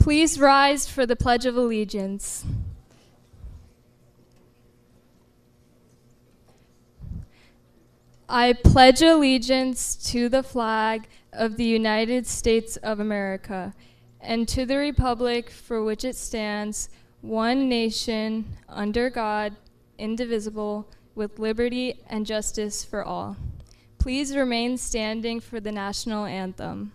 Please rise for the Pledge of Allegiance. I pledge allegiance to the flag of the United States of America and to the republic for which it stands, one nation, under God, indivisible, with liberty and justice for all. Please remain standing for the national anthem.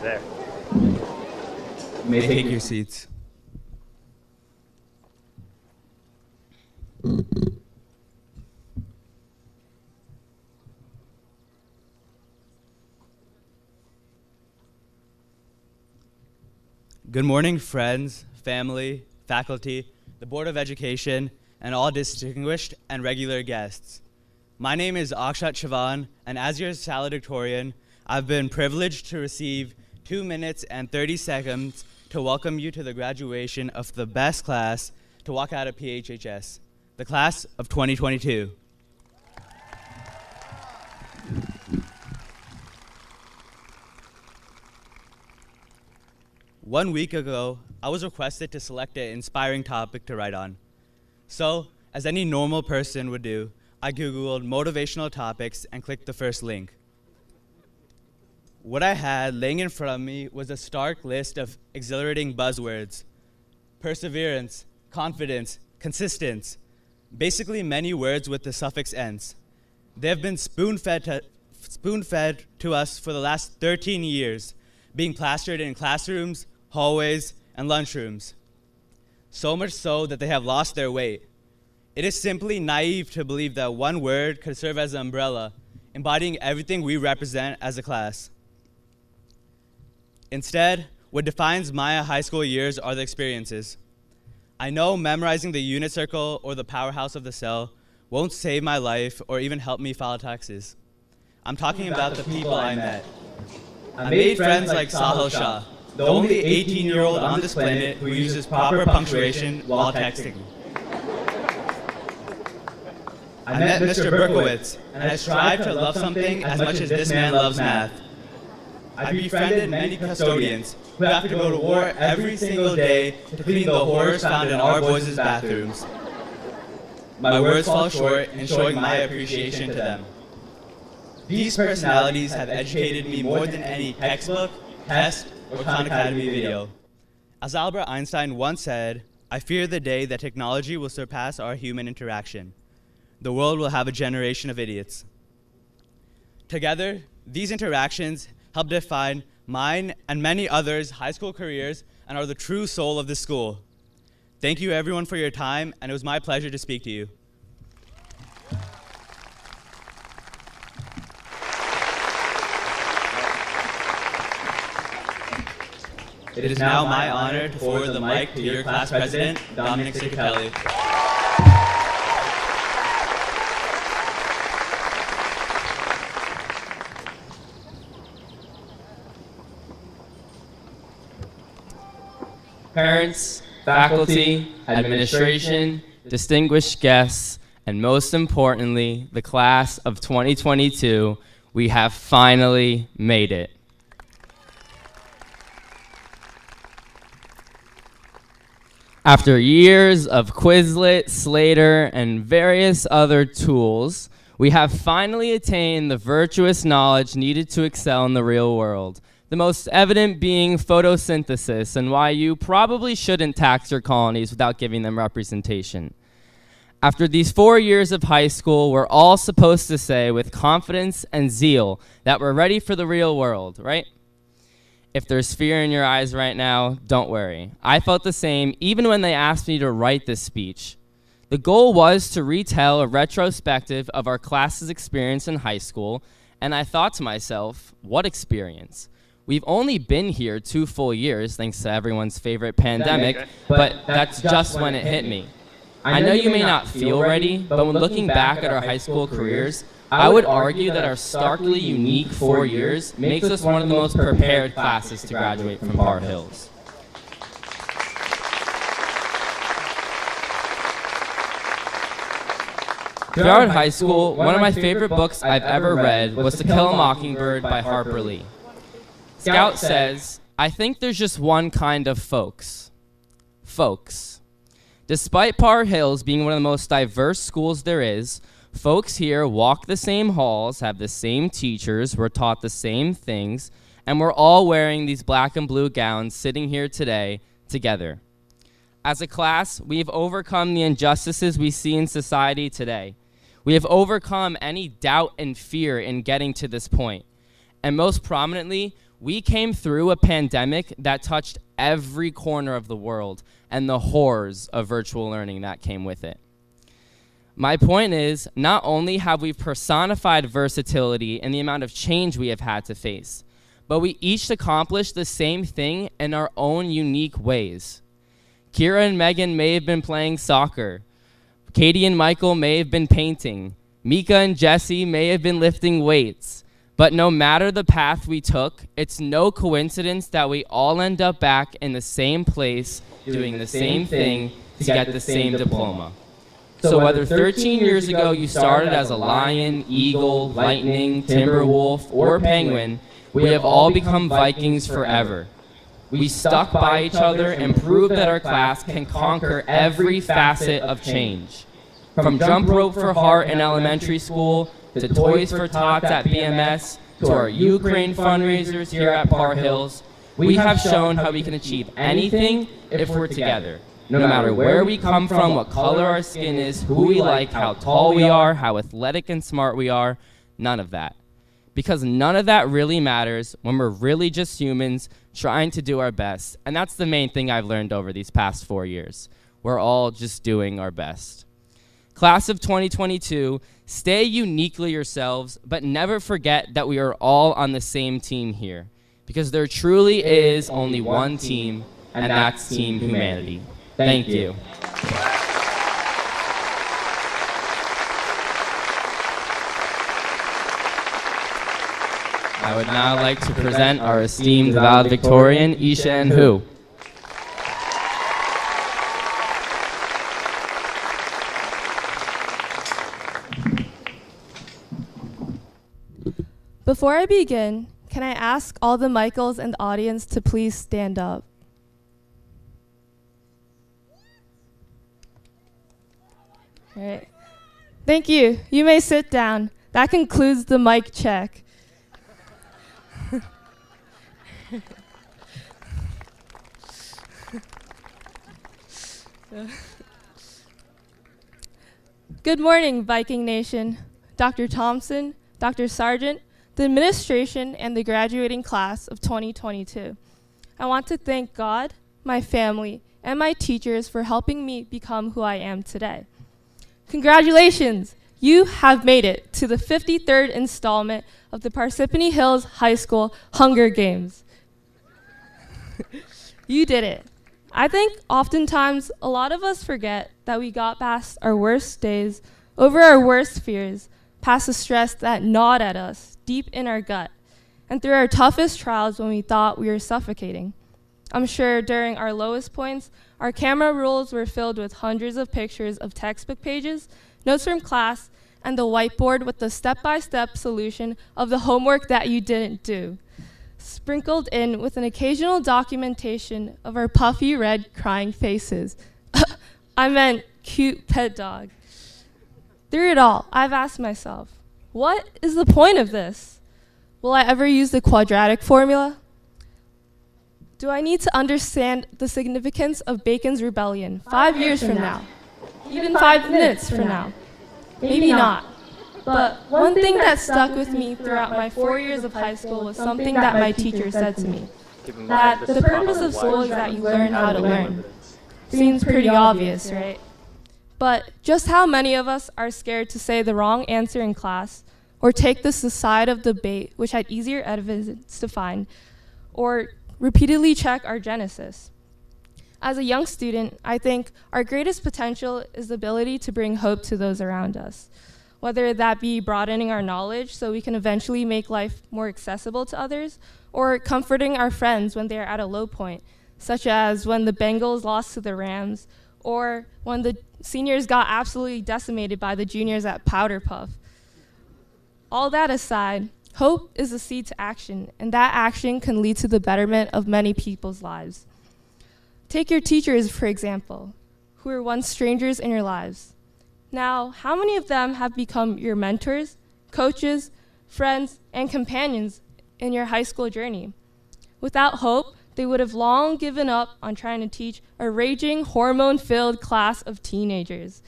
There. You may take your seats. Good morning, friends, family, faculty, the Board of Education, and all distinguished and regular guests. My name is Akshat Chavan, and as your valedictorian, I've been privileged to receive 2 minutes and 30 seconds to welcome you to the graduation of the best class to walk out of PHHS, the class of 2022. One week ago, I was requested to select an inspiring topic to write on. So, as any normal person would do, I Googled motivational topics and clicked the first link. What I had laying in front of me was a stark list of exhilarating buzzwords: perseverance, confidence, consistence, basically many words with the suffix "ence." They have been spoon-fed to us for the last 13 years, being plastered in classrooms, hallways, and lunchrooms. So much so that they have lost their weight. It is simply naive to believe that one word could serve as an umbrella, embodying everything we represent as a class. Instead, what defines my high school years are the experiences. I know memorizing the unit circle or the powerhouse of the cell won't save my life or even help me file taxes. I'm talking about the people I met. I made friends like Sahil Shah, the only 18-year-old on this planet who uses proper punctuation while texting. I met Mr. Berkowitz, and I strive to love something as much as this man loves math. I befriended many custodians who have to go to war every single day to clean the horrors found in our boys' bathrooms. My words fall short in showing my appreciation to them. These personalities have educated me more than any textbook, test, or Khan Academy video. As Albert Einstein once said, "I fear the day that technology will surpass our human interaction. The world will have a generation of idiots." Together, these interactions help define mine and many others' high school careers and are the true soul of this school. Thank you everyone for your time, and it was my pleasure to speak to you. It is now my honor to forward the mic to your class president, Dominic Cicatelli. parents, faculty, administration, distinguished guests, and most importantly, the class of 2022, we have finally made it. After years of Quizlet, Slater, and various other tools, we have finally attained the virtuous knowledge needed to excel in the real world. The most evident being photosynthesis and why you probably shouldn't tax your colonies without giving them representation. After these 4 years of high school, we're all supposed to say with confidence and zeal that we're ready for the real world, right? If there's fear in your eyes right now, don't worry. I felt the same even when they asked me to write this speech. The goal was to retell a retrospective of our class's experience in high school, and I thought to myself, what experience? We've only been here 2 full years, thanks to everyone's favorite pandemic, but that's just when it hit me. I know you may not feel ready, but when looking back at our high school careers, I would argue that our starkly unique 4 years makes us one of the most prepared classes to graduate from Par Hills. Throughout high school, one of my favorite books I've ever read was To Kill a Mockingbird by Harper Lee. Scout says, I think there's just one kind of folks. Folks. Despite Par Hills being one of the most diverse schools there is, folks here walk the same halls, have the same teachers, were taught the same things, and we're all wearing these black and blue gowns sitting here today together. As a class, we've overcome the injustices we see in society today. We have overcome any doubt and fear in getting to this point. And most prominently, we came through a pandemic that touched every corner of the world and the horrors of virtual learning that came with it. My point is, not only have we personified versatility in the amount of change we have had to face, but we each accomplished the same thing in our own unique ways. Kira and Megan may have been playing soccer. Katie and Michael may have been painting. Mika and Jesse may have been lifting weights. But no matter the path we took, it's no coincidence that we all end up back in the same place, doing the same thing to get the same diploma. So whether 13 years ago you started as a lion, eagle, lightning, timber wolf, or penguin, we have all become Vikings forever. We stuck by each other and proved that our class can conquer every facet of change. From jump rope for heart in elementary school, to Toys for Tots at BMS, to our Ukraine fundraisers here at Par Hills, we have shown how we can achieve anything if we're together. No matter where we come from, what color our skin is, who we like, how tall we are, how athletic and smart we are, none of that. Because none of that really matters when we're really just humans trying to do our best. And that's the main thing I've learned over these past 4 years. We're all just doing our best. Class of 2022, stay uniquely yourselves, but never forget that we are all on the same team here. Because there truly is only one team, and that's Team Humanity. Thank you. I would now like to present our esteemed valedictorian, Isha and Hu. Before I begin, can I ask all the Michaels in the audience to please stand up? All right. Thank you. You may sit down. That concludes the mic check. Good morning, Viking Nation. Dr. Thompson, Dr. Sargent, the administration, and the graduating class of 2022. I want to thank God, my family, and my teachers for helping me become who I am today. Congratulations! You have made it to the 53rd installment of the Parsippany Hills High School Hunger Games. You did it. I think oftentimes a lot of us forget that we got past our worst days, over our worst fears, past the stress that gnawed at us deep in our gut, and through our toughest trials when we thought we were suffocating. I'm sure during our lowest points, our camera rolls were filled with hundreds of pictures of textbook pages, notes from class, and the whiteboard with the step-by-step solution of the homework that you didn't do, sprinkled in with an occasional documentation of our puffy red crying faces. I meant cute pet dog. Through it all, I've asked myself, what is the point of this? Will I ever use the quadratic formula? Do I need to understand the significance of Bacon's rebellion 5 years from now? Even 5 minutes from now? Maybe not. But one thing that stuck with me throughout my 4 years of high school was something that my teacher said to me. That the purpose of school is that you learn how to learn. Seems pretty obvious, right? But just how many of us are scared to say the wrong answer in class, or take the side of debate which had easier evidence to find, or repeatedly check our genesis? As a young student, I think our greatest potential is the ability to bring hope to those around us, whether that be broadening our knowledge so we can eventually make life more accessible to others, or comforting our friends when they are at a low point, such as when the Bengals lost to the Rams, or when the seniors got absolutely decimated by the juniors at Powder Puff. All that aside, hope is a seed to action, and that action can lead to the betterment of many people's lives. Take your teachers, for example, who were once strangers in your lives. Now, how many of them have become your mentors, coaches, friends, and companions in your high school journey? Without hope, they would have long given up on trying to teach a raging, hormone-filled class of teenagers.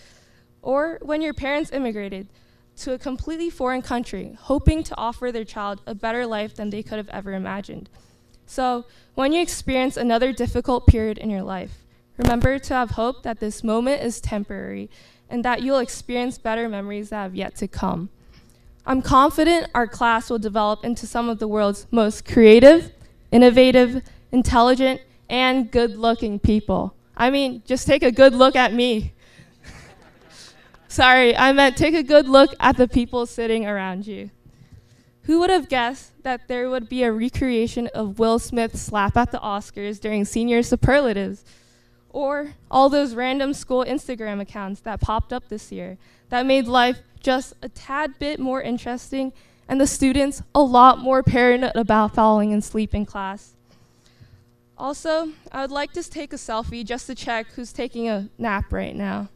Or when your parents immigrated to a completely foreign country, hoping to offer their child a better life than they could have ever imagined. So, when you experience another difficult period in your life, remember to have hope that this moment is temporary and that you'll experience better memories that have yet to come. I'm confident our class will develop into some of the world's most creative, innovative, intelligent, and good-looking people. I mean, just take a good look at me. Sorry, I meant take a good look at the people sitting around you. Who would have guessed that there would be a recreation of Will Smith's slap at the Oscars during senior superlatives? Or all those random school Instagram accounts that popped up this year that made life just a tad bit more interesting and the students a lot more paranoid about falling asleep in class. Also, I would like to take a selfie just to check who's taking a nap right now.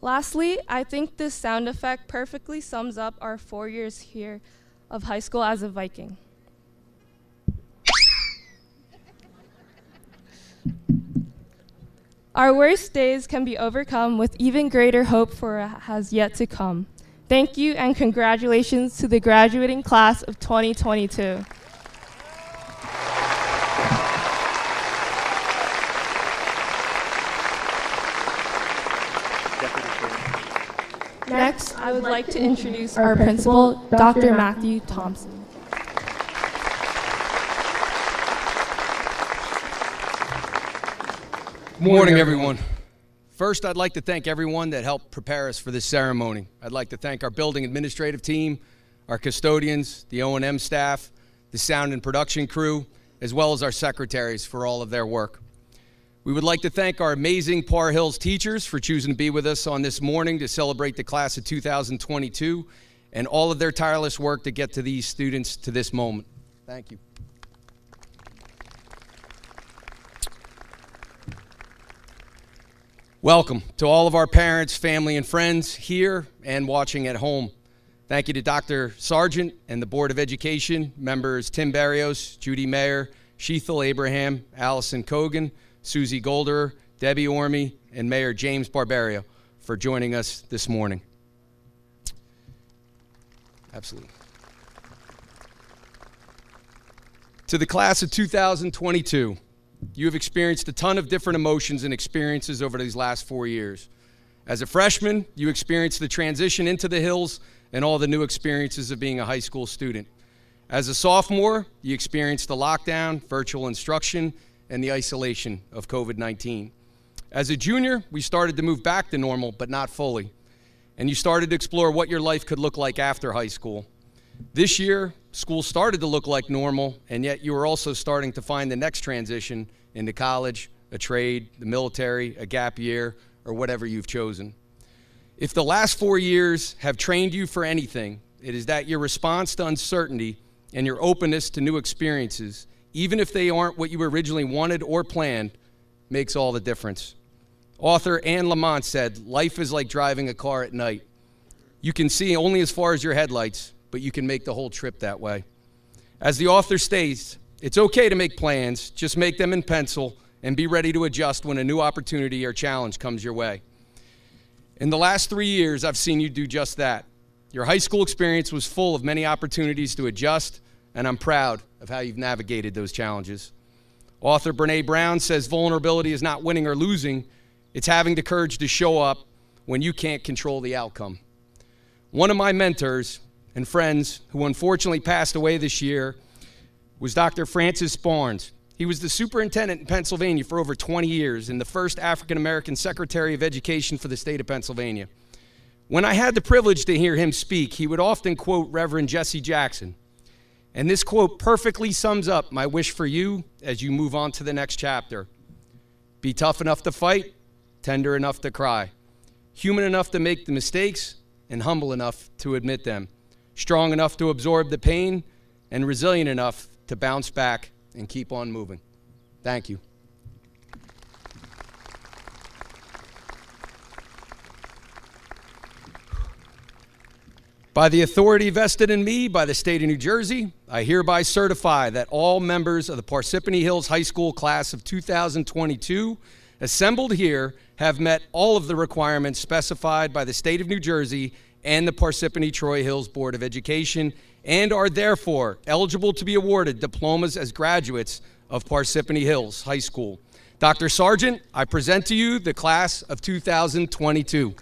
Lastly, I think this sound effect perfectly sums up our 4 years here of high school as a Viking. Our worst days can be overcome with even greater hope for what has yet to come. Thank you and congratulations to the graduating class of 2022. Next, I would like to introduce our principal, Dr. Matthew Thompson. Good morning, everyone. First, I'd like to thank everyone that helped prepare us for this ceremony. I'd like to thank our building administrative team, our custodians, the O&M staff, the sound and production crew, as well as our secretaries for all of their work. We would like to thank our amazing Par Hills teachers for choosing to be with us on this morning to celebrate the class of 2022 and all of their tireless work to get to these students to this moment. Thank you. Welcome to all of our parents, family, and friends here and watching at home. Thank you to Dr. Sargent and the Board of Education, members Tim Barrios, Judy Mayer, Sheethel Abraham, Allison Kogan, Susie Golder, Debbie Orme, and Mayor James Barbario for joining us this morning. Absolutely. To the class of 2022, you have experienced a ton of different emotions and experiences over these last 4 years. As a freshman, you experienced the transition into the hills and all the new experiences of being a high school student. As a sophomore, you experienced the lockdown, virtual instruction, and the isolation of COVID-19. As a junior, we started to move back to normal, but not fully. And you started to explore what your life could look like after high school. This year, school started to look like normal, and yet you were also starting to find the next transition into college, a trade, the military, a gap year, or whatever you've chosen. If the last 4 years have trained you for anything, it is that your response to uncertainty and your openness to new experiences, even if they aren't what you originally wanted or planned, makes all the difference. Author Anne Lamont said, "Life is like driving a car at night. You can see only as far as your headlights, but you can make the whole trip that way." As the author states, it's okay to make plans, just make them in pencil and be ready to adjust when a new opportunity or challenge comes your way. In the last 3 years, I've seen you do just that. Your high school experience was full of many opportunities to adjust, and I'm proud of how you've navigated those challenges. Author Brene Brown says vulnerability is not winning or losing, it's having the courage to show up when you can't control the outcome. One of my mentors and friends who unfortunately passed away this year was Dr. Francis Barnes. He was the superintendent in Pennsylvania for over 20 years and the first African-American Secretary of Education for the state of Pennsylvania. When I had the privilege to hear him speak, he would often quote Reverend Jesse Jackson. And this quote perfectly sums up my wish for you as you move on to the next chapter. Be tough enough to fight, tender enough to cry, human enough to make the mistakes, and humble enough to admit them, strong enough to absorb the pain, and resilient enough to bounce back and keep on moving. Thank you. By the authority vested in me by the state of New Jersey, I hereby certify that all members of the Parsippany Hills High School class of 2022 assembled here have met all of the requirements specified by the state of New Jersey and the Parsippany Troy Hills Board of Education, and are therefore eligible to be awarded diplomas as graduates of Parsippany Hills High School. Dr. Sargent, I present to you the class of 2022.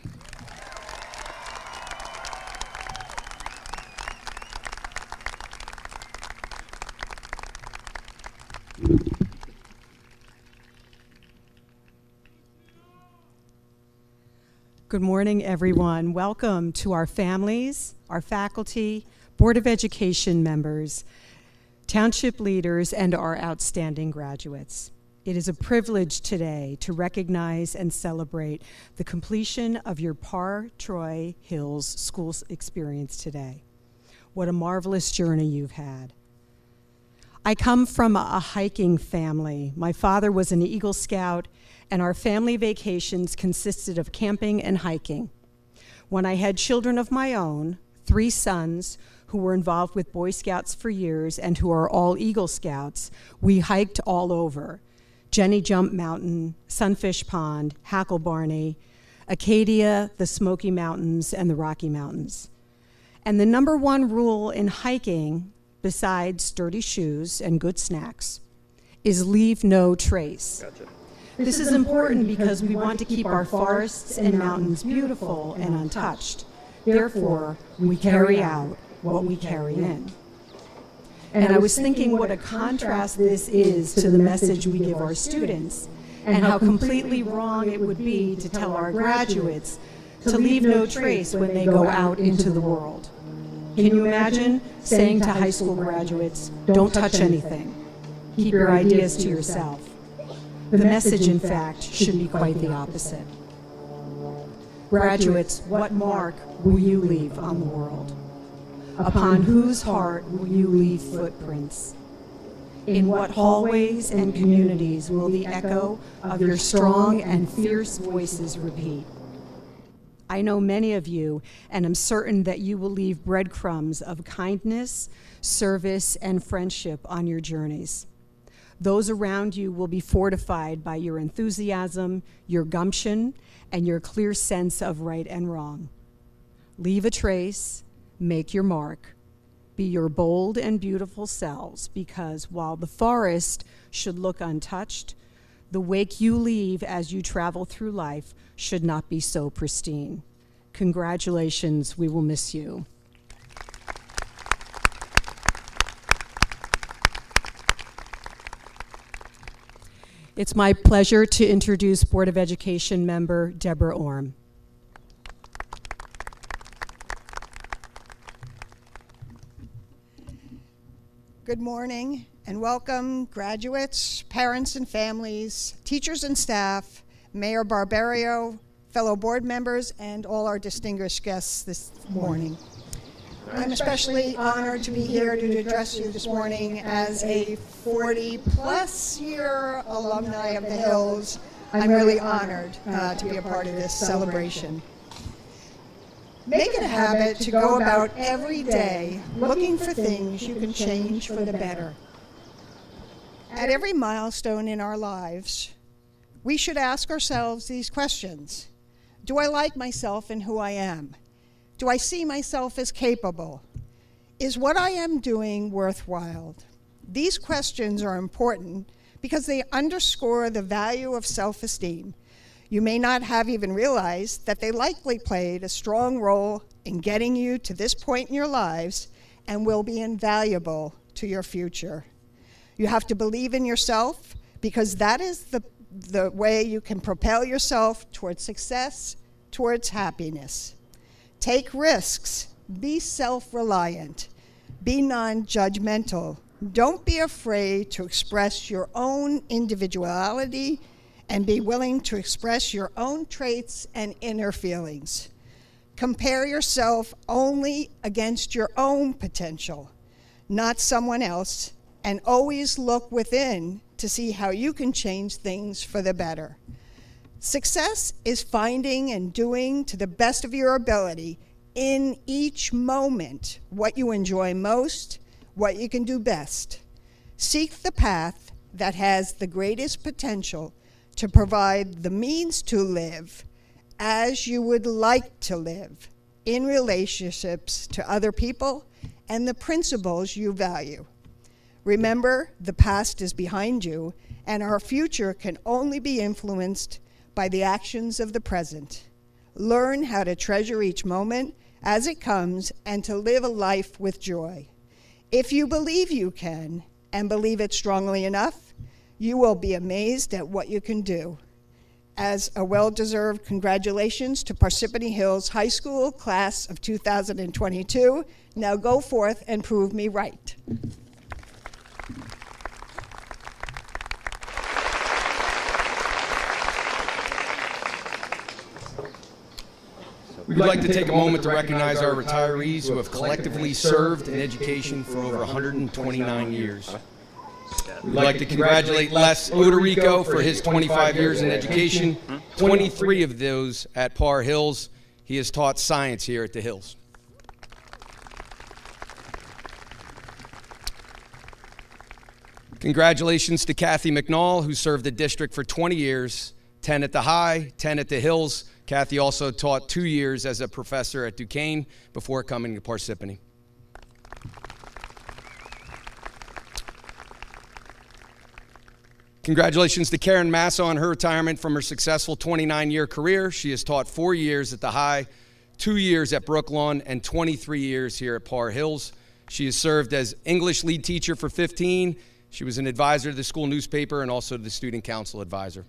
Good morning, everyone. Welcome to our families, our faculty, Board of Education members, township leaders, and our outstanding graduates. It is a privilege today to recognize and celebrate the completion of your Troy Hills school experience today. What a marvelous journey you've had. I come from a hiking family. My father was an Eagle Scout, and our family vacations consisted of camping and hiking. When I had children of my own, 3 sons who were involved with Boy Scouts for years and who are all Eagle Scouts, we hiked all over. Jenny Jump Mountain, Sunfish Pond, Hackle Barney, Acadia, the Smoky Mountains, and the Rocky Mountains. And the number one rule in hiking, besides dirty shoes and good snacks, is leave no trace. Gotcha. This is important because we want to keep our forests and mountains beautiful and untouched. Therefore, we carry out what we carry in. And I was thinking what a contrast this is to the message we give our students, and how completely wrong it would be to tell our graduates to leave no trace when they go out into the world. Can you imagine saying to high school graduates, don't touch anything, keep your ideas to yourself? The message, in fact, should be quite the opposite. Graduates, what mark will you leave on the world? Upon whose heart will you leave footprints? In what hallways and communities will the echo of your strong and fierce voices repeat? I know many of you, and am certain that you will leave breadcrumbs of kindness, service, and friendship on your journeys. Those around you will be fortified by your enthusiasm, your gumption, and your clear sense of right and wrong. Leave a trace, make your mark, be your bold and beautiful selves, because while the forest should look untouched, the wake you leave as you travel through life should not be so pristine. Congratulations, we will miss you. It's my pleasure to introduce Board of Education member Deborah Orm. Good morning and welcome graduates, parents and families, teachers and staff, Mayor Barbario, fellow board members, and all our distinguished guests this morning. I'm especially honored to be here to address you this morning as a 40-plus year alumni of the Hills. I'm really honored to be a part of this celebration. Make it a habit to go about every day looking for things you can change for the better. At every milestone in our lives, we should ask ourselves these questions. Do I like myself and who I am? Do I see myself as capable? Is what I am doing worthwhile? These questions are important because they underscore the value of self-esteem. You may not have even realized that they likely played a strong role in getting you to this point in your lives and will be invaluable to your future. You have to believe in yourself because that is the way you can propel yourself towards success, towards happiness. Take risks, be self-reliant, be non-judgmental. Don't be afraid to express your own individuality and be willing to express your own traits and inner feelings. Compare yourself only against your own potential, not someone else, and always look within to see how you can change things for the better. Success is finding and doing to the best of your ability in each moment what you enjoy most, what you can do best. Seek the path that has the greatest potential to provide the means to live as you would like to live in relationships to other people and the principles you value. Remember, the past is behind you, and our future can only be influenced by the actions of the present. Learn how to treasure each moment as it comes and to live a life with joy. If you believe you can, and believe it strongly enough, you will be amazed at what you can do. As a well-deserved congratulations to Parsippany Hills High School class of 2022. Now go forth and prove me right. We'd like to take a moment to recognize our retirees who have collectively served in education for over 129 years. We'd like to congratulate Les Odorico for his 25 years in education, 23 of those at Par Hills. He has taught science here at the Hills. Congratulations to Kathy McNall, who served the district for 20 years, 10 at the High, 10 at the Hills. Kathy also taught 2 years as a professor at Duquesne before coming to Parsippany. Congratulations to Karen Massa on her retirement from her successful 29-year career. She has taught 4 years at the High, 2 years at Brooklawn, and 23 years here at Par Hills. She has served as English lead teacher for 15. She was an advisor to the school newspaper and also the student council advisor.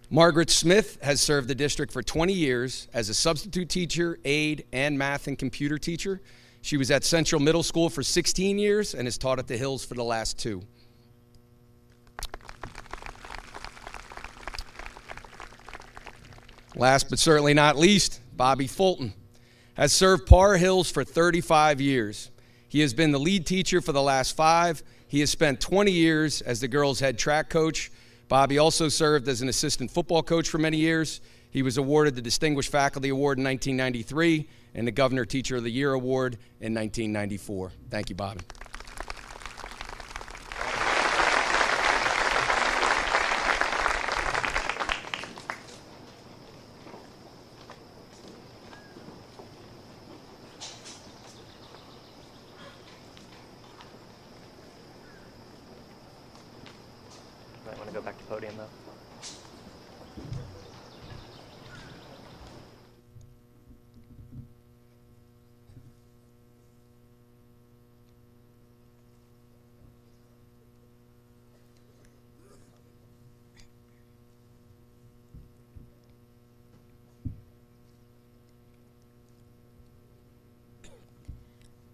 Margaret Smith has served the district for 20 years as a substitute teacher, aide, and math and computer teacher. She was at Central Middle School for 16 years and has taught at the Hills for the last 2. Last but certainly not least, Bobby Fulton has served Par Hills for 35 years. He has been the lead teacher for the last 5. He has spent 20 years as the girls' head track coach. Bobby also served as an assistant football coach for many years. He was awarded the Distinguished Faculty Award in 1993 and the Governor Teacher of the Year Award in 1994. Thank you, Bobby. Might want to go back to podium, though.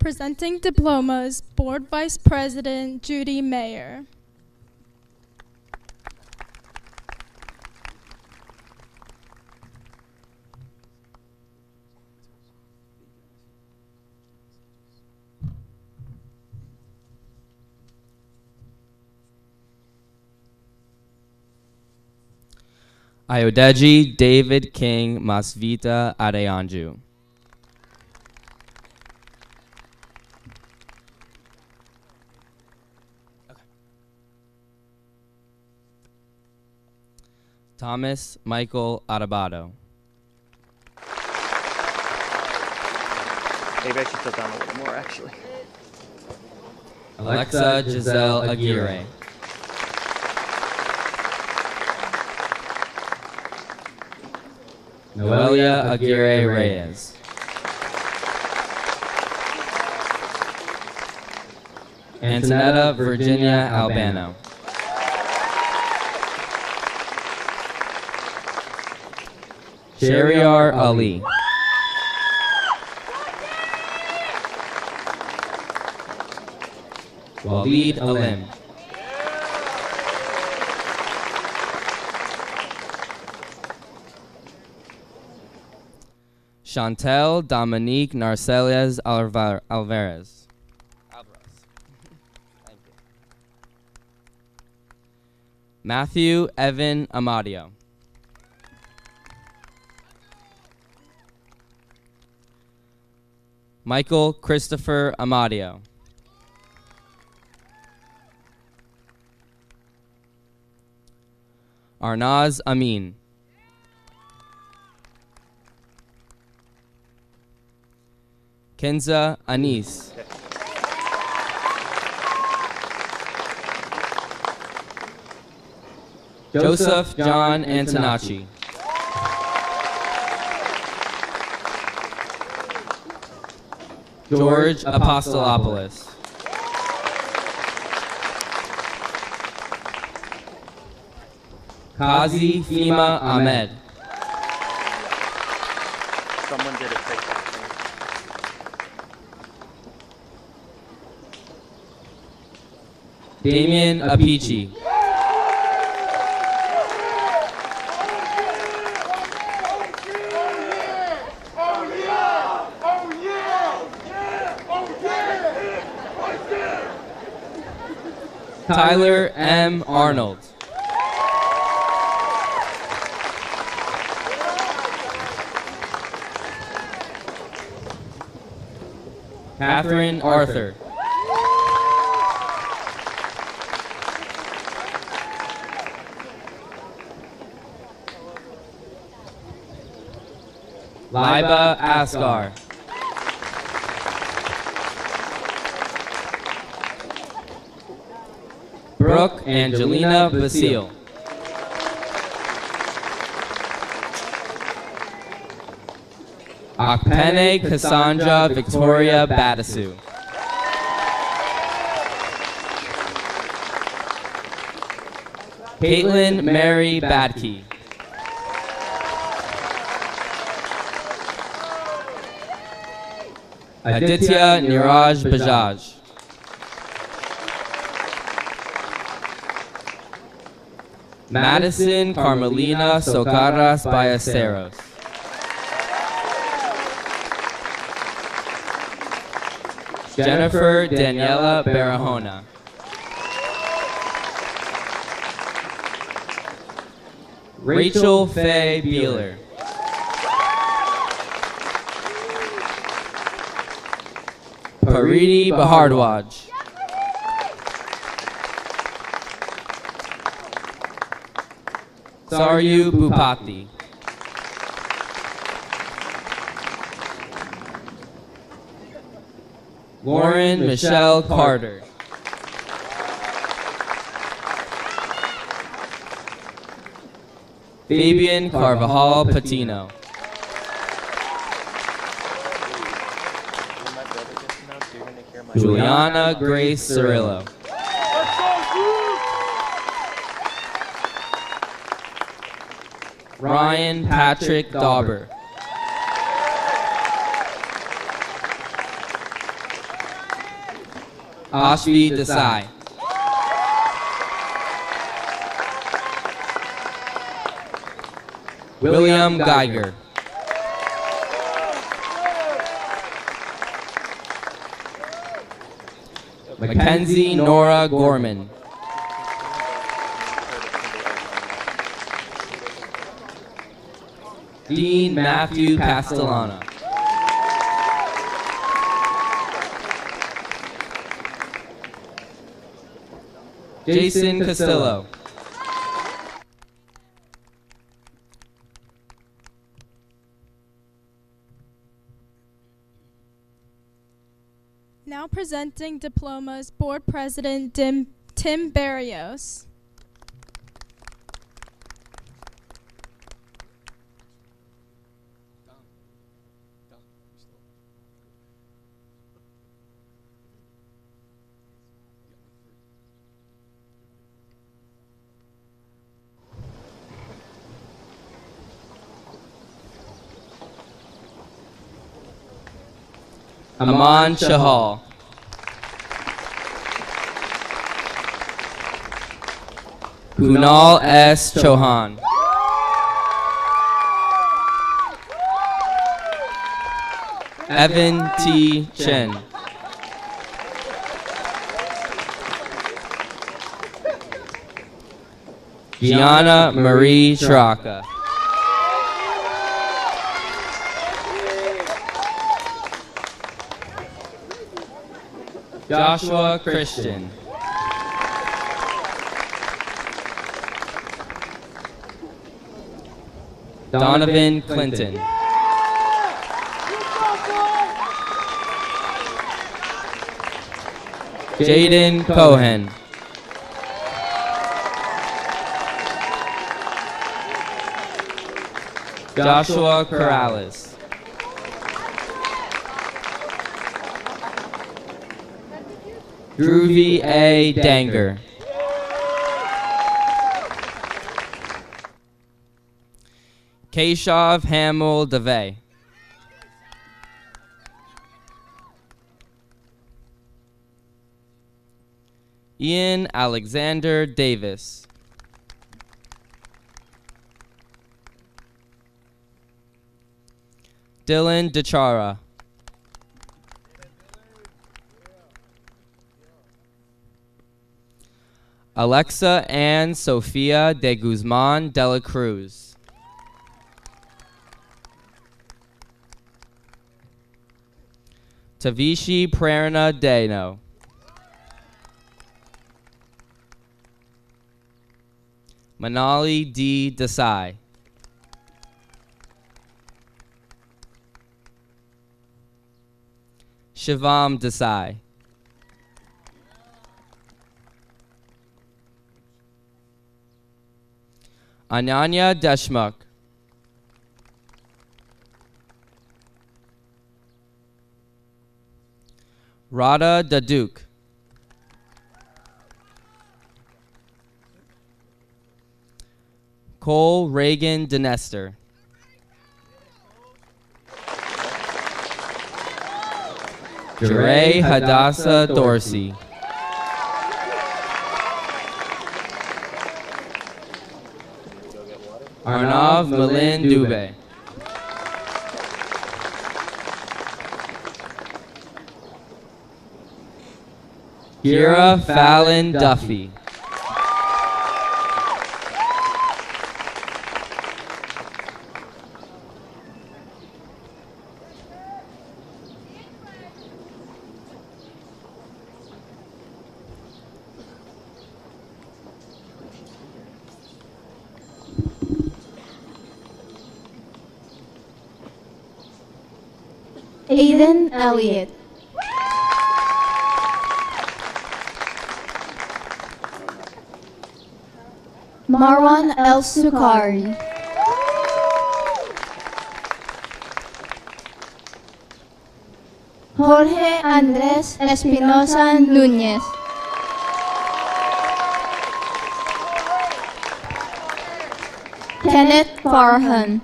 Presenting diplomas, Board Vice President Judy Mayer. Ayodeji David King Masvita Adeyanju. Thomas Michael Adebato. Maybe I should put down a little more, actually. Alexa Giselle Aguirre. Noelia Aguirre Reyes. Antonetta Virginia Albano. Shariar Ali. Walid Alim. Chantel Dominique Narcelles Alvarez. Thank you. Matthew Evan Amadio. Michael Christopher Amadio. Arnaz Amin. Kenza Anis. Joseph John Antonacci. George Apostolopoulos. Kazi Fima Ahmed. Someone did a TikTok. Damien Apici. Tyler M. Arnold. Catherine Arthur. Liba Asgar. Brooke Angelina Basile. Akpene Cassandra Victoria Badasu. Caitlin Mary Badke. Aditya Niraj Bajaj. Madison Carmelina Socarras Ballesteros. Jennifer Daniela Barahona. Rachel Faye Beeler. Paridi Bahardwaj. Saryu Bupati. Lauren Michelle Carter. Fabian Carvajal Patino. Juliana Grace Cirillo. Ryan Patrick Dauber. Ashvi Desai. William Geiger. Mackenzie Nora Gorman. Dean Matthew Castellana. Jason Castillo. Now presenting diplomas, Board President Tim Barrios. Aman Chahal. Kunal S. Chauhan. Evan T. Chen. Gianna Marie Chiraka. Joshua Christian. Donovan Clinton. Jaden Cohen. Joshua Corrales. Dhruvi A. Danger. Keshav Hamill DeVay. Ian Alexander Davis. Dylan DeChara. Alexa Ann Sofia de Guzman de la Cruz. Tavishi Prerna Dano. Manali D. Desai. Shivam Desai. Ananya Deshmukh. Radha Daduk. Cole Reagan Denester. Jure Hadassah Dorsey. Arnav Malin Dubé. Kira Fallon Duffy. Aiden Elliott. Marwan El Sukari. Jorge Andres Espinosa Núñez. Kenneth Farhan.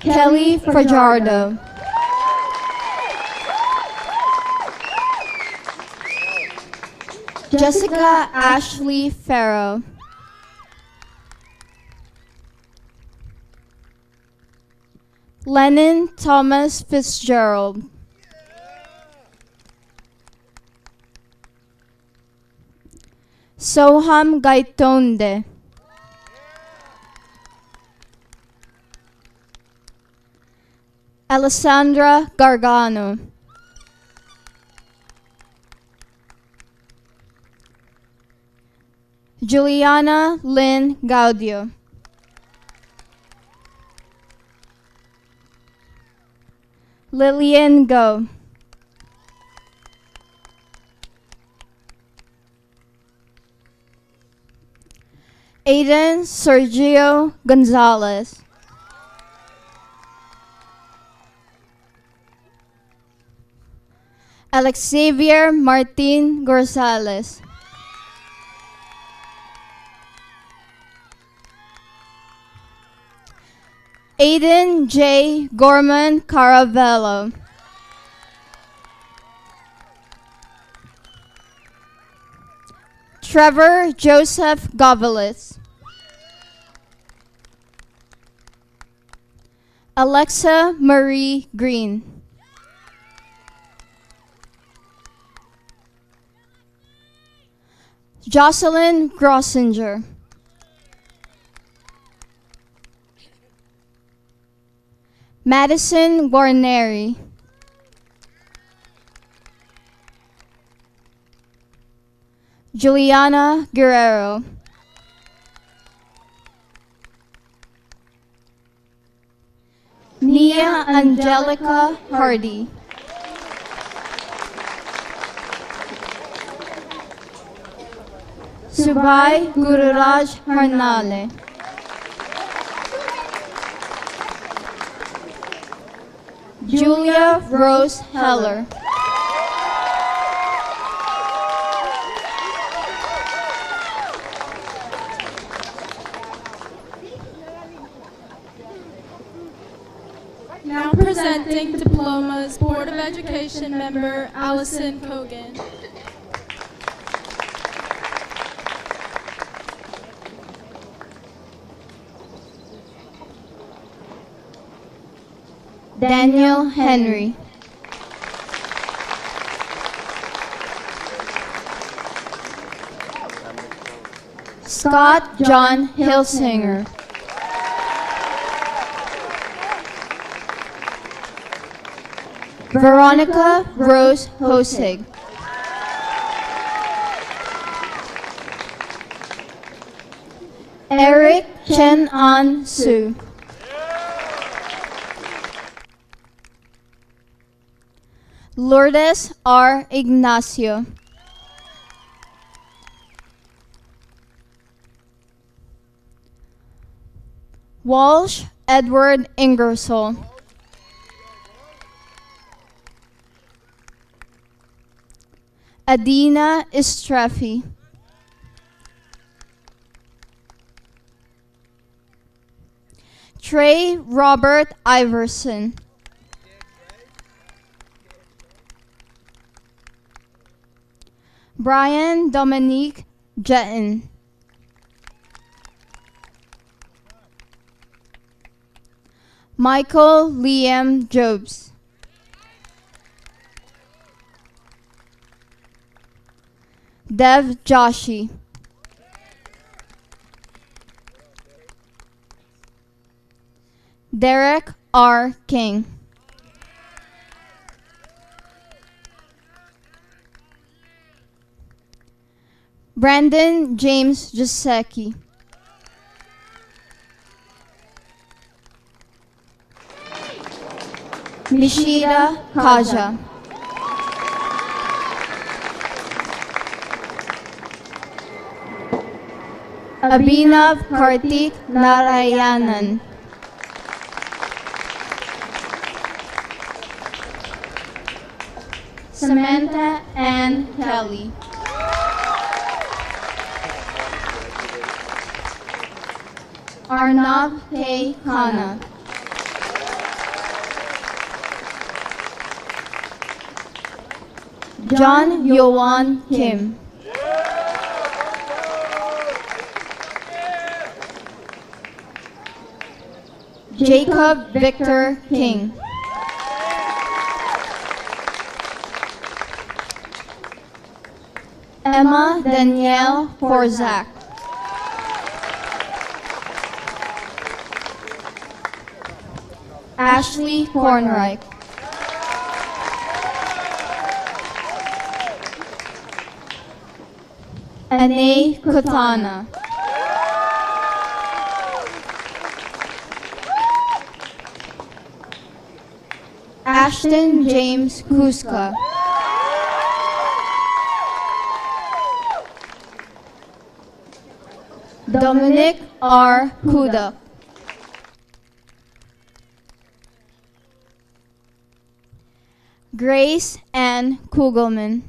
Kelly Fajardo. Jessica Ashley Farrow. Lennon Thomas Fitzgerald. Soham Gaitonde. Alessandra Gargano. Juliana Lynn Gaudio. Lillian Go. Aiden Sergio Gonzalez. Alexavier Martin Gonzalez. Aiden J. Gorman Caravello. Trevor Joseph Govelis. Alexa Marie Green. Jocelyn Grossinger. Madison Guarneri. Juliana Guerrero. Nia Angelica Hardy. Subai Gururaj Harnale. Julia Rose Heller. Now presenting Diplomas, Board of Education member Allison Kogan. Daniel Henry. Scott John Hilsinger. Veronica Rose Hosig. Eric Chen An Su. Lourdes R. Ignacio. Walsh Edward Ingersoll. Adina Istrefi. Trey Robert Iverson. Brian Dominique Jetton. Michael Liam Jobs. Dev Joshi. Derek R. King. Brandon James Josecki. Nishida Kaja. Abhinav Kartik Narayanan. Samantha Ann Kelly. Arnav K. Khanna. John Yowan Kim. Jacob Victor King. Emma Danielle Forzak. Ashley Kornreich. Anay Kutana. Ashton James Kuska. Dominic R. Kuda. Grace Ann Kugelman.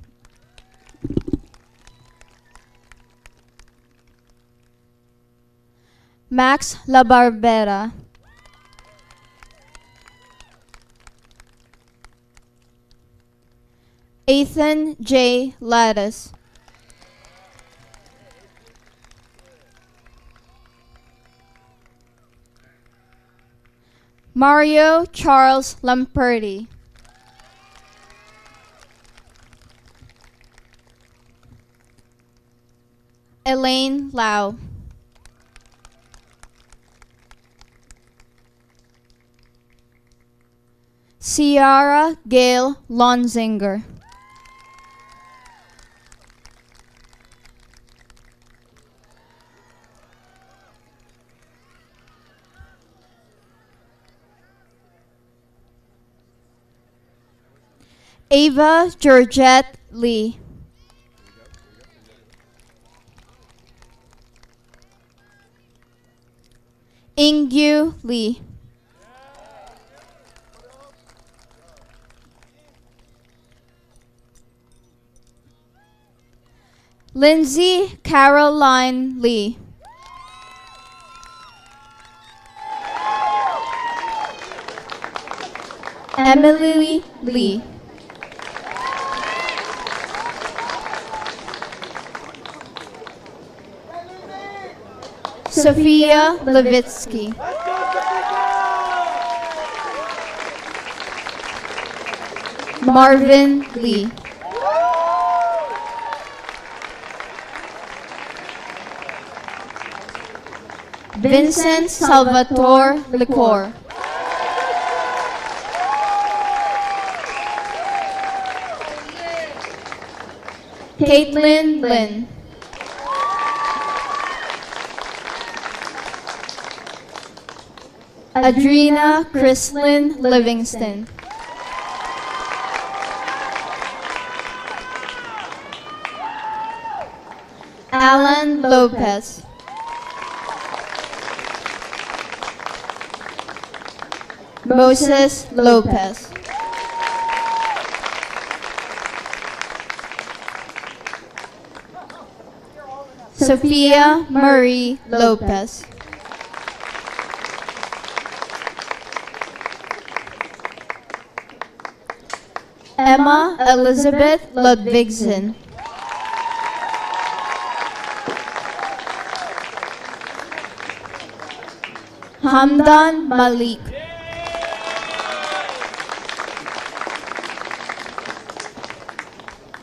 Max Labarbera. Ethan J. Lattis. Mario Charles Lamperti. Elaine Lau. Ciara Gail Lonzinger. Ava Georgette Lee. Ingyu Lee. Lindsay Caroline Lee. Emily Lee. Sophia Levitsky. Marvin Lee. Vincent Salvatore Licor. Caitlin Lynn. Adrina Chrislyn Livingston. Alan Lopez. Moses Lopez. Sophia Marie Lopez. Emma Elizabeth Ludvigsen. Hamdan Malik.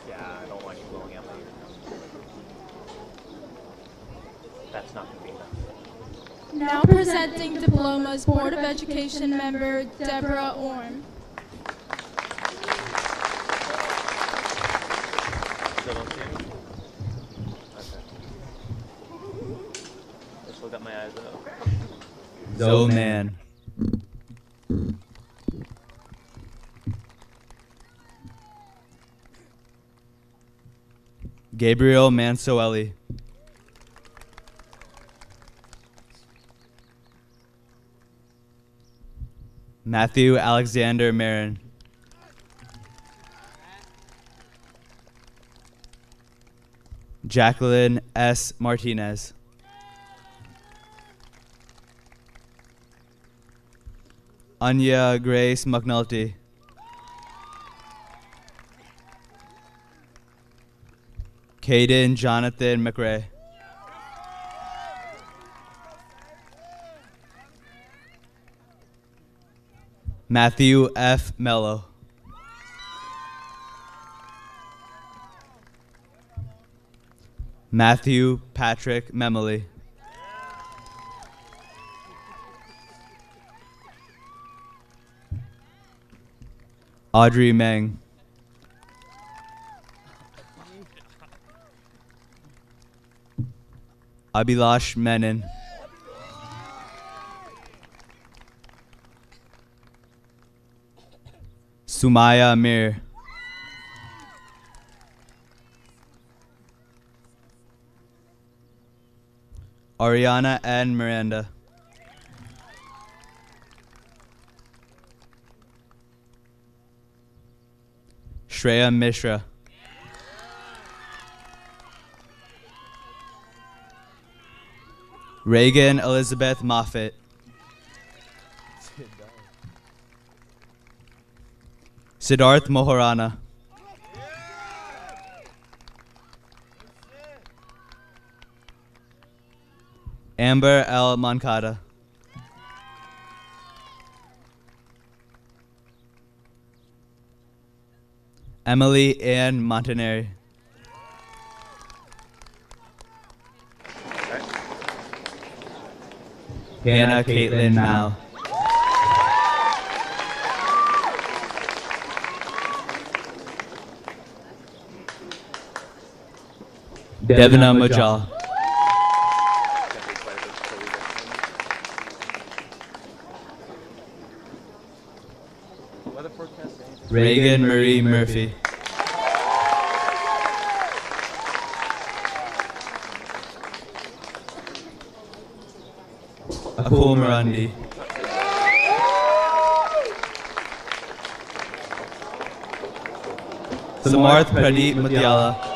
Yeah, I don't want you blowing out my ear. That's not going to be enough. Now presenting Diplomas Board of Education member Deborah Orm. Still don't see me? Okay. Just look at my eyes out. So man. Gabriel Mansoeli. Matthew Alexander Marin. Jacqueline S. Martinez. Anya Grace McNulty. Caden Jonathan McRae. Matthew F. Mello. Matthew Patrick Memoli. Audrey Meng. Abhilash Menon. Sumaya Mir. Ariana N. Miranda. Shreya Mishra. Reagan Elizabeth Moffitt. Siddharth Mohorana. Amber L. Moncada. Emily Ann Montanari. Hannah Caitlin Mao. Devina Majal. Reagan Marie Murphy. Akul Marandi. Samarth Pradeep Mutyala.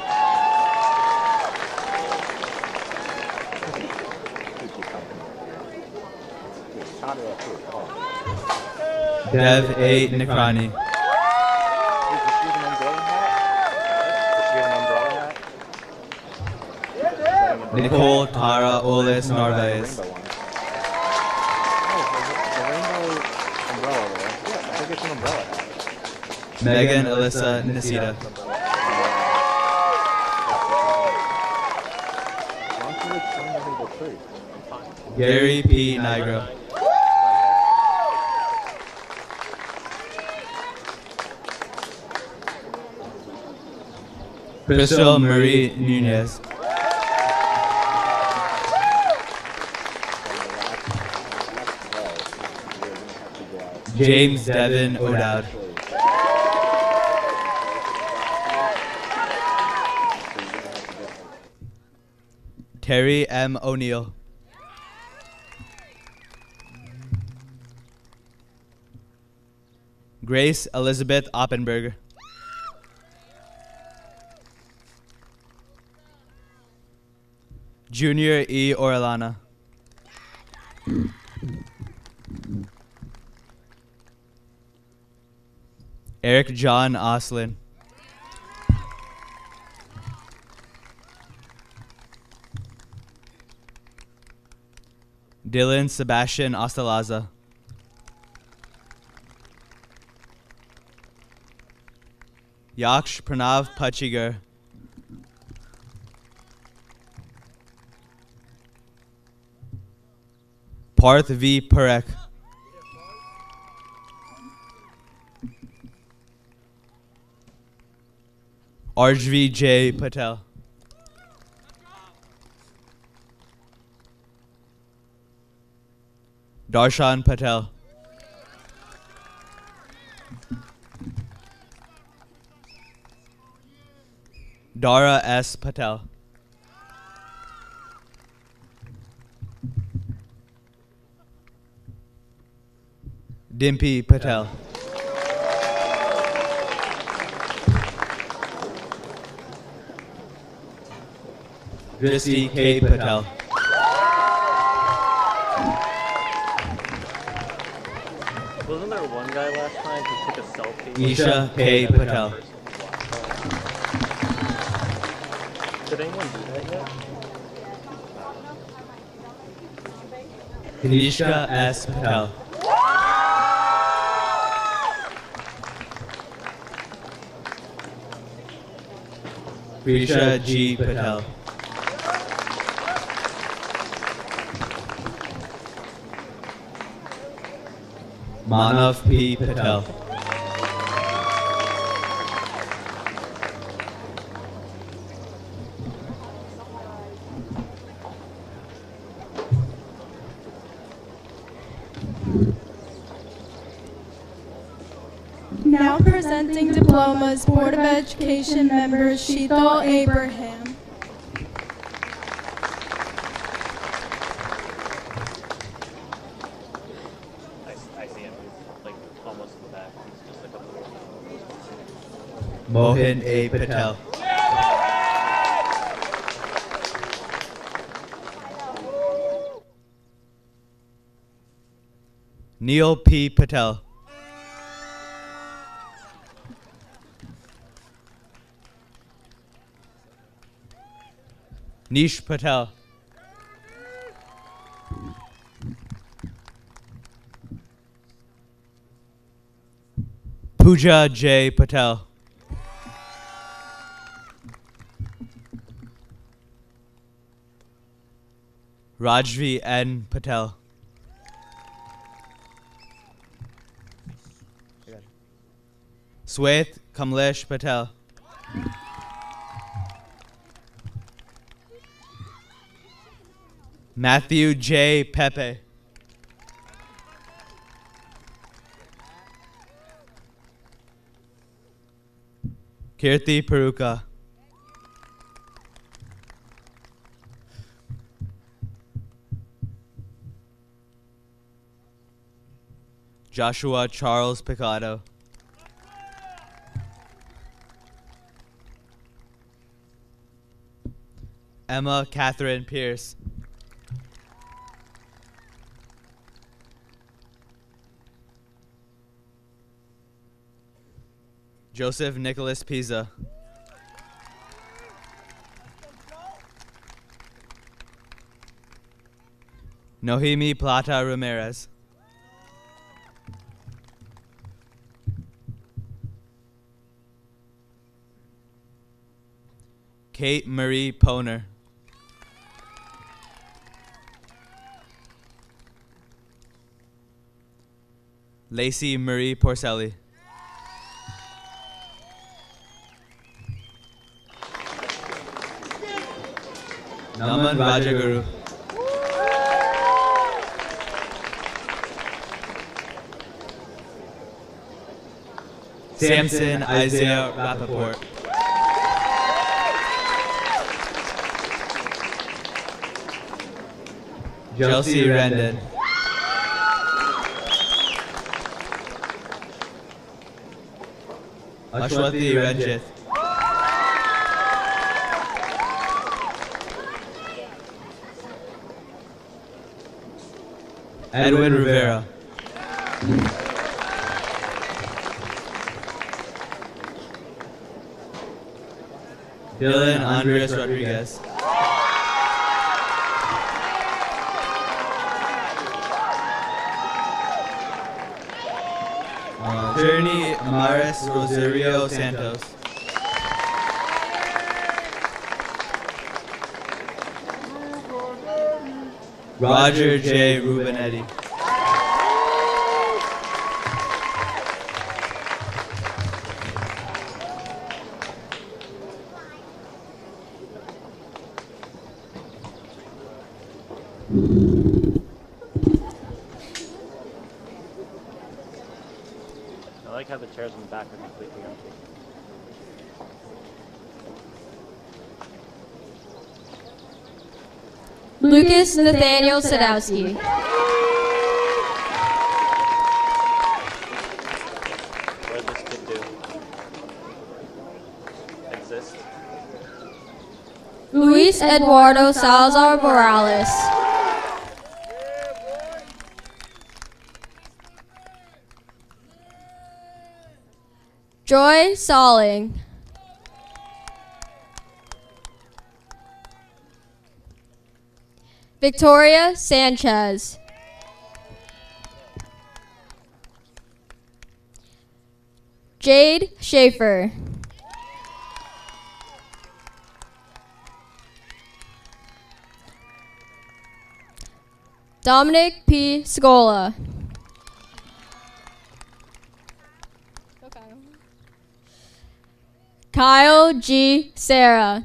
Dev A. Nikrani. Nicole Tara Olis Narvaez. Megan Alyssa Nisita. Gary P. Nigro. Crystal Marie Nunez. James Devin O'Dowd. Terry M. O'Neill. Grace Elizabeth Oppenberger. Junior E. Orellana. Eric John Oslin. Dylan Sebastian Ostalaza. Yaksh Pranav Pachigar. Parth V. Parekh. Arjvi J. Patel. Darshan Patel. Dara S. Patel. Dimpy Patel. Dristi K. Patel. Wasn't there one guy last time who took a selfie? Isha K. Patel. Did anyone do that yet? Kanishka S. Patel. Prisha G. Patel. Manav P. Patel. Now presenting Diplomas, Board of Education member Sheetal Abraham. I see him, like almost in the back. He's just a couple of Mohan A. Patel. Neil P. Patel. Nish Patel. Pooja J. Patel. Rajvi N. Patel. Sweth Kamlesh Patel. Matthew J. Pepe. Kirti Peruka. Joshua Charles Picado. Emma Catherine Pierce. Joseph Nicholas Pisa. Nohemi Plata Ramirez. Kate Marie Poner. Lacey Marie Porcelli. Naman Rajaguru. Samson Isaiah Rappaport. Chelsea Randon. Ashwati Ranjit. Edwin Rivera. Dylan Andres Rodriguez. Journey Amaris Rosario Santos. Roger J. Rubinetti. I like how the chairs in the back are completely empty. Lucas Nathaniel Sadowski. What does this kid do? Exist? Luis Eduardo Salazar Morales. Joy Salling. Victoria Sanchez. Jade Schaefer. Dominic P. Scola. Kyle G. Sarah.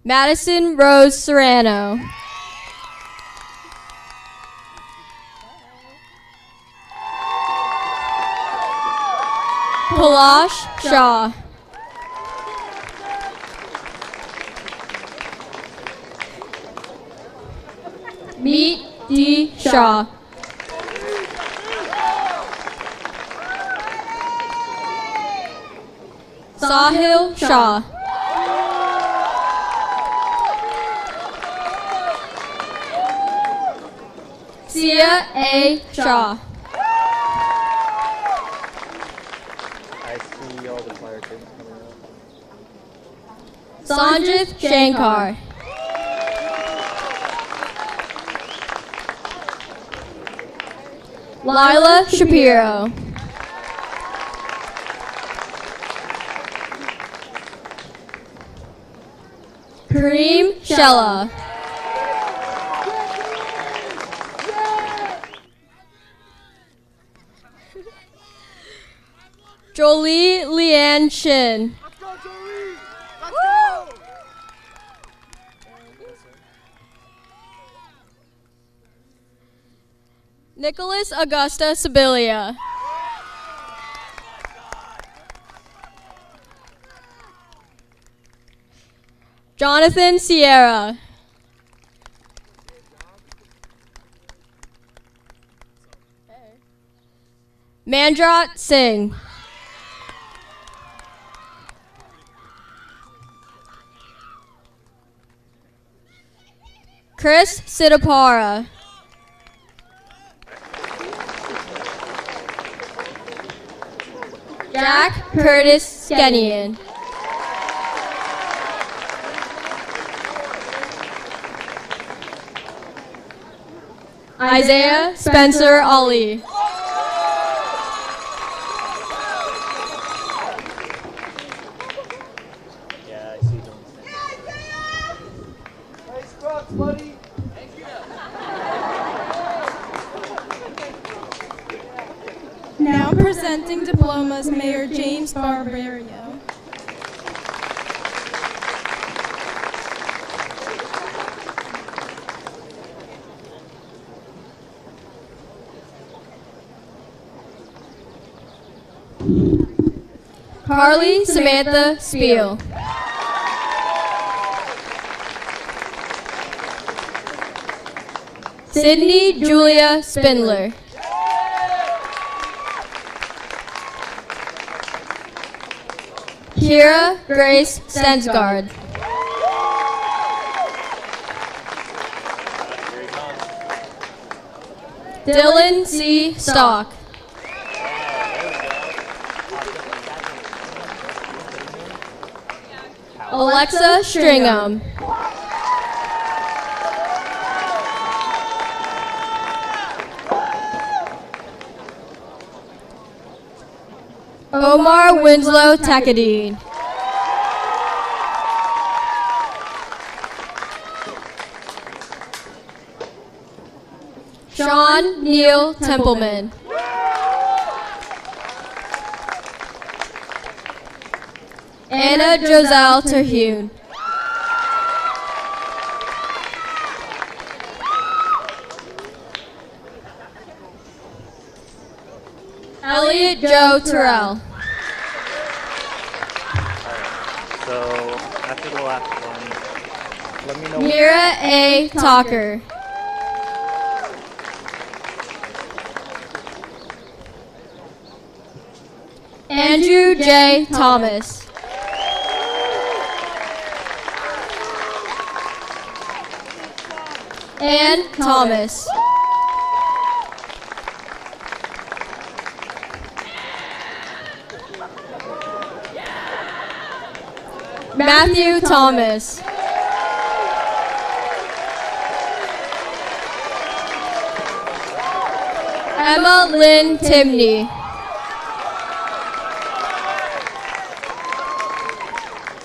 Madison Rose Serrano. Palash Shaw. Meet D. Shaw. Sahil Shah. Sia A. Shaw. I see all the fire kids coming out. Sanjit Shankar. Lila Shapiro. Kareem Shella. Jolie Leanne Shin. Nicholas Augusta Sibilia. Jonathan Sierra. Manjot Singh. Chris Sidapara. Jack Curtis Skenian. Isaiah Spencer Ali. Yeah, I see them. Nice cross, buddy. Now presenting diplomas, Mayor James Barbario. Carly Samantha Spiel. Sydney Julia Spindler. Kira Grace Stensgaard. Dylan C. Stock. Alexa Stringham. Omar Winslow Takadine. Sean Neil Templeman. Anna Joselle Terhune. Elliot Joe Terrell. So after the last one, let me know. Mira A. Talker. Andrew J. Thomas. Ann Thomas. Matthew Thomas. Emma Lynn Timney.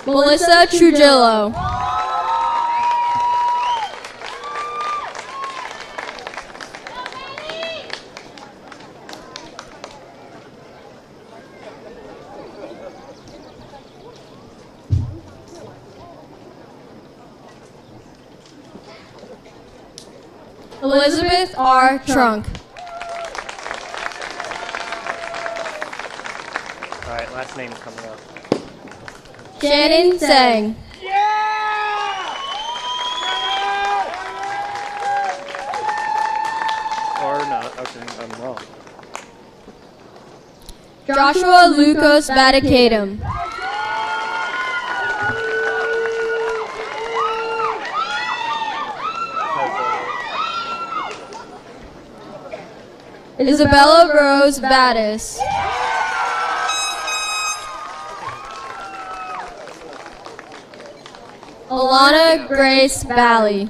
Melissa Trujillo. Elizabeth R. Trunk. All right, last name coming up. Shannon Sang. Or not. Okay, I'm wrong. Joshua Lucas Vaticatum. Isabella Rose Vadas. Alana Grace Valley.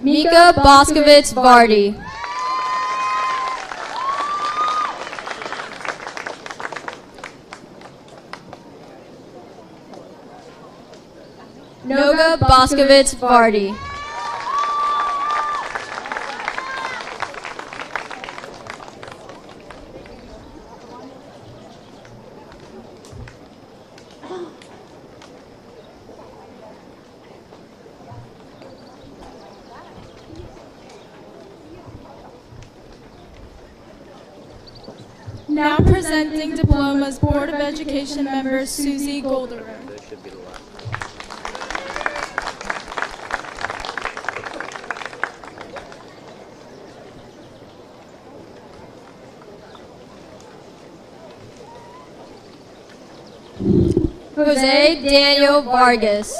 Mika Boskovitz Vardy. Noga Boskovitz Vardy. Now presenting Diplomas Board of Education member Susie Golderer. This should be the last. Jose Daniel Vargas.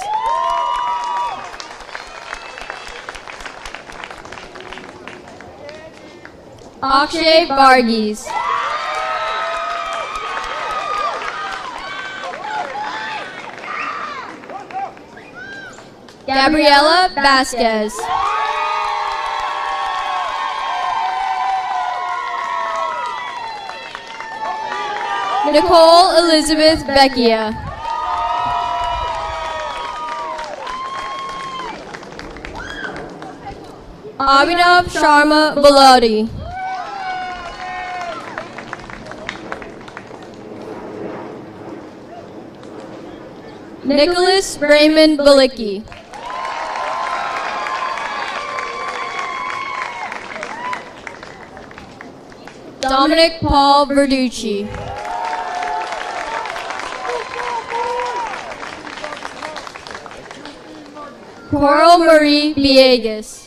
Akshay Varghese. Gabriela Vasquez. Nicole Elizabeth Vecchia. Abhinav Sharma Balodi. Nicholas Raymond Balicki. Dominic Paul Verducci. Coral Marie Villegas.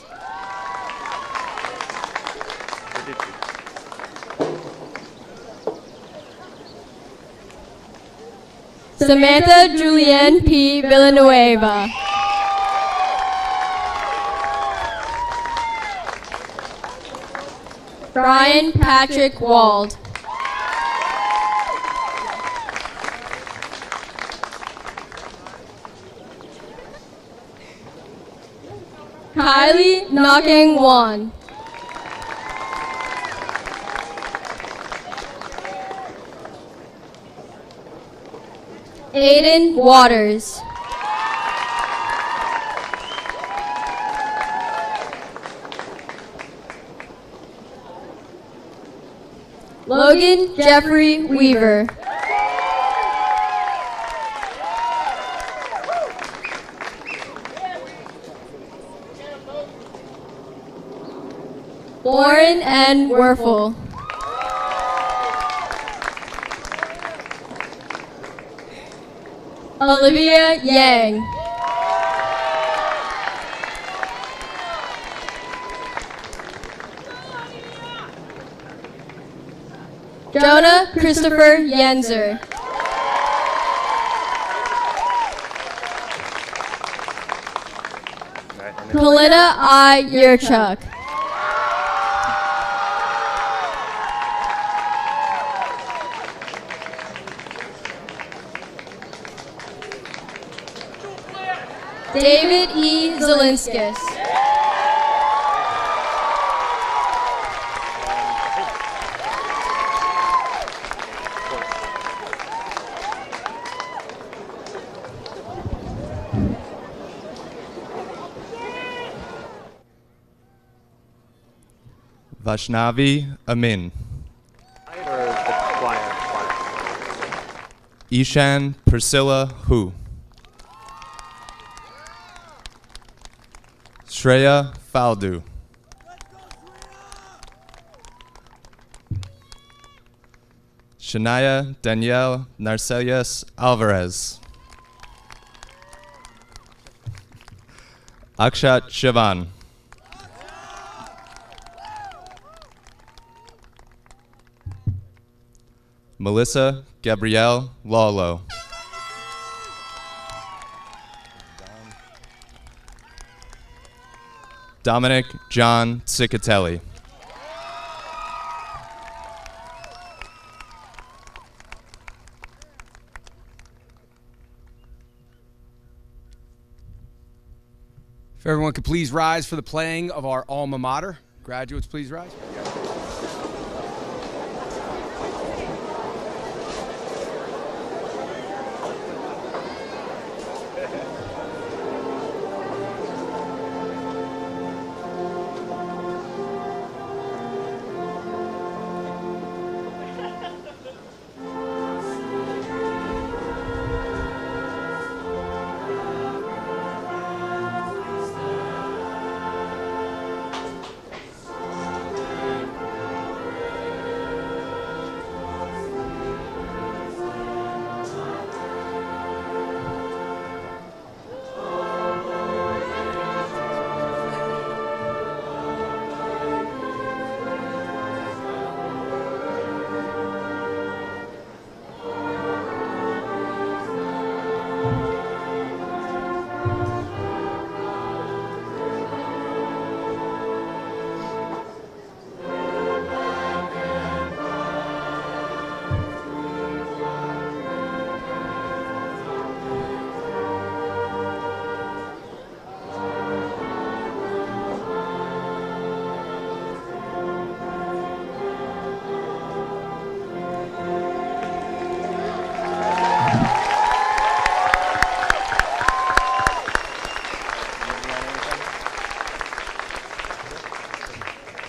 Samantha Julianne P. Villanueva. Brian Patrick Wald. Kylie Knocking Wan. Aiden Waters. Logan Jeffrey Weaver. Lauren N. Werfel. Olivia Yang. Jonah Christopher Yenzer. Kalina I. Yurchuk. David E. Zelinskis. Vaishnavi Amin. Or the choir? Ishan Priscilla Hu. Shreya Faldu. Shania Danielle Narcelius Alvarez. Akshat Shivan. Melissa Gabrielle Lawlow. Dominic John Cicatelli. If everyone could please rise for the playing of our alma mater. Graduates, please rise.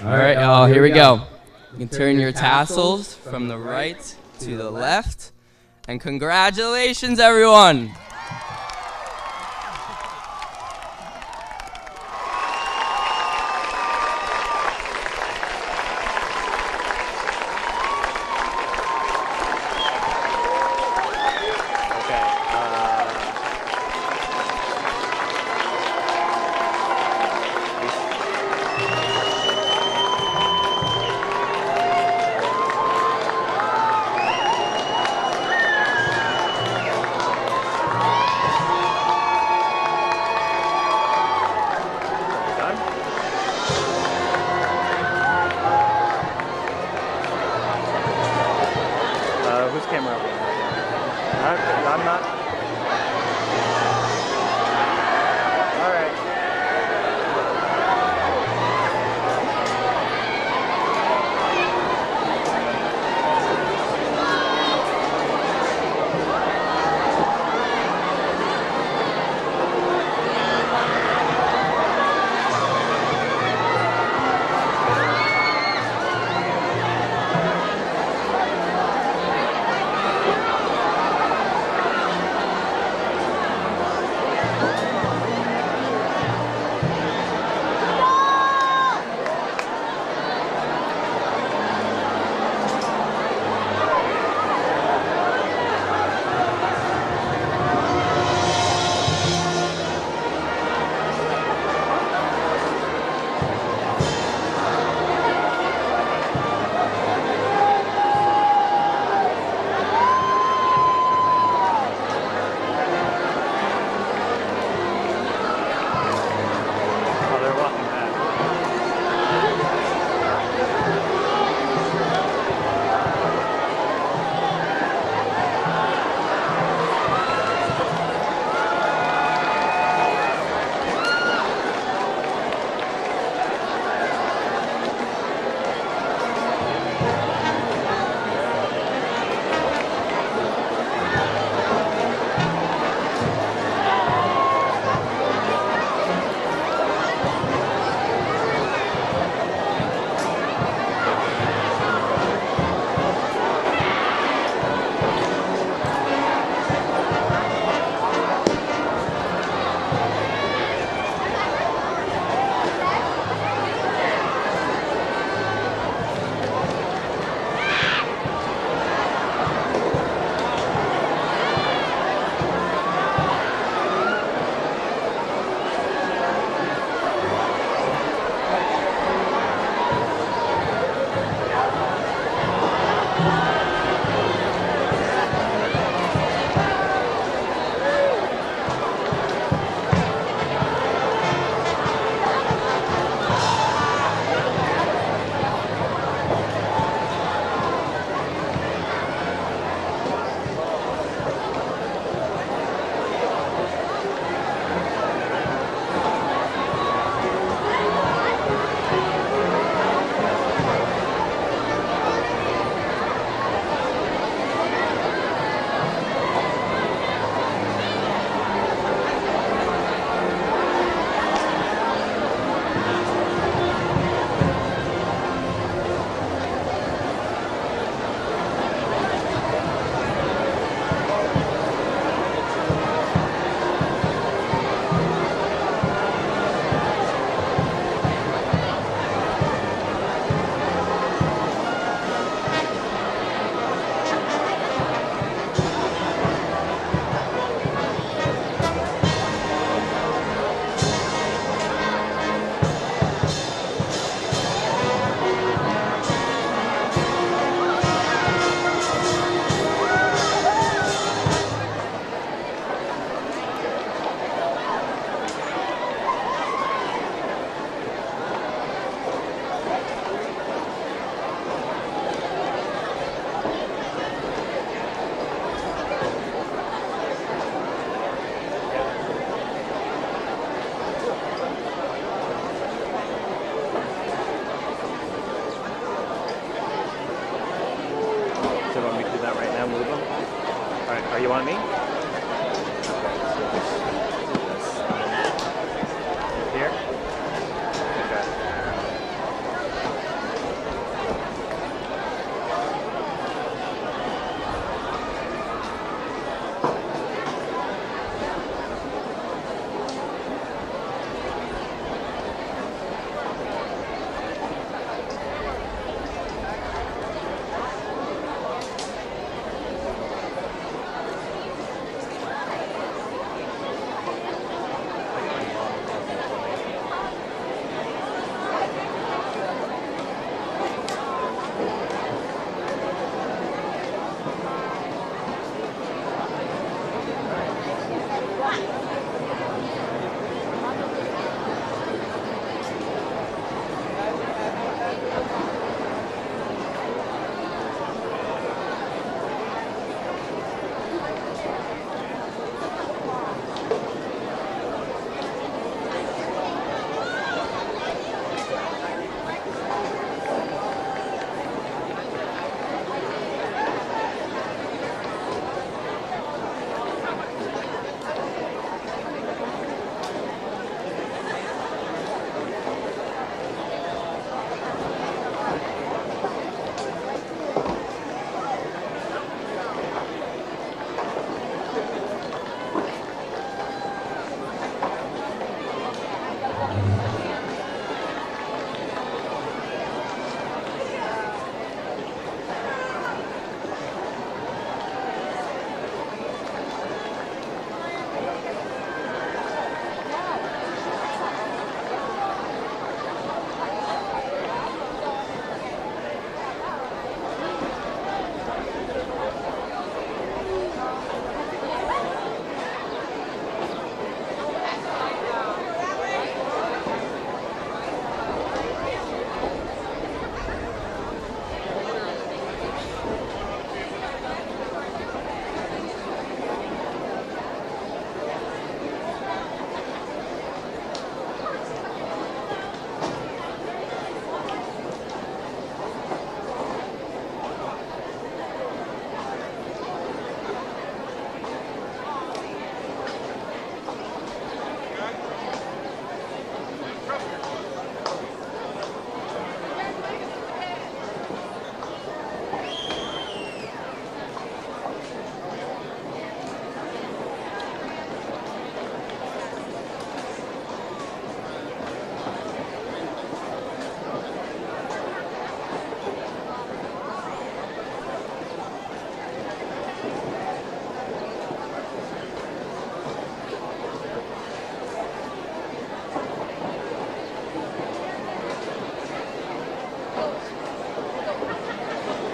All right, y'all, here we go. You can turn your tassels from the right to the left. And congratulations, everyone. right, are you on me?